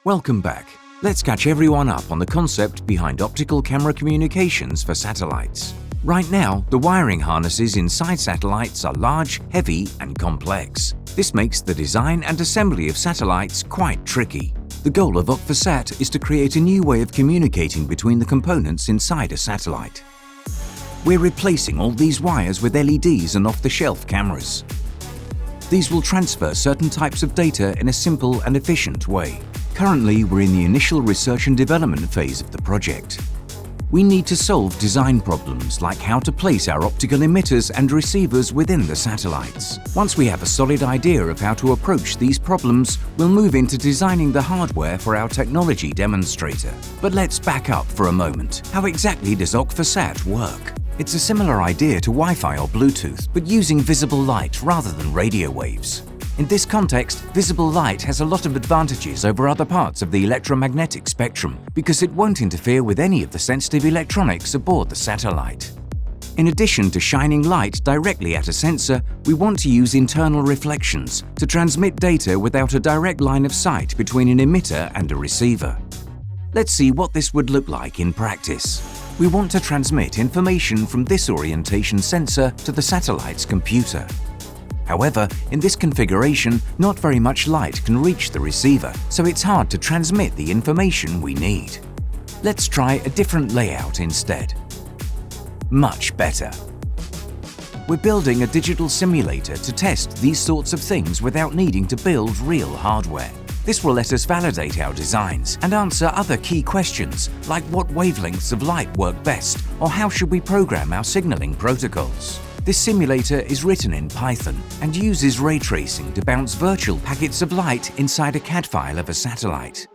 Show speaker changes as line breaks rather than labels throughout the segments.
Welcome back. Let's catch everyone up on the concept behind optical camera communications for satellites. Right now, the wiring harnesses inside satellites are large, heavy, and complex. This makes the design and assembly of satellites quite tricky. The goal of OptiSat is to create a new way of communicating between the components inside a satellite. We're replacing all these wires with LEDs and off-the-shelf cameras. These will transfer certain types of data in a simple and efficient way. Currently, we're in the initial research and development phase of the project. We need to solve design problems like how to place our optical emitters and receivers within the satellites. Once we have a solid idea of how to approach these problems, we'll move into designing the hardware for our technology demonstrator. But let's back up for a moment. How exactly does OptiSat work? It's a similar idea to Wi-Fi or Bluetooth, but using visible light rather than radio waves. In this context, visible light has a lot of advantages over other parts of the electromagnetic spectrum because it won't interfere with any of the sensitive electronics aboard the satellite. In addition to shining light directly at a sensor, we want to use internal reflections to transmit data without a direct line of sight between an emitter and a receiver. Let's see what this would look like in practice. We want to transmit information from this orientation sensor to the satellite's computer. However, in this configuration, not very much light can reach the receiver, so it's hard to transmit the information we need. Let's try a different layout instead. Much better. We're building a digital simulator to test these sorts of things without needing to build real hardware. This will let us validate our designs and answer other key questions like what wavelengths of light work best or how should we program our signaling protocols. This simulator is written in Python and uses ray tracing to bounce virtual packets of light inside a CAD file of a satellite.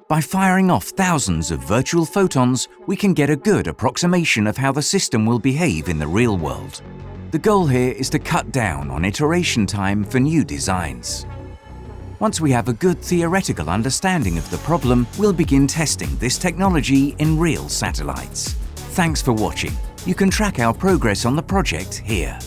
By firing off thousands of virtual photons, we can get a good approximation of how the system will behave in the real world. The goal here is to cut down on iteration time for new designs. Once we have a good theoretical understanding of the problem, we'll begin testing this technology in real satellites. Thanks for watching. You can track our progress on the project here.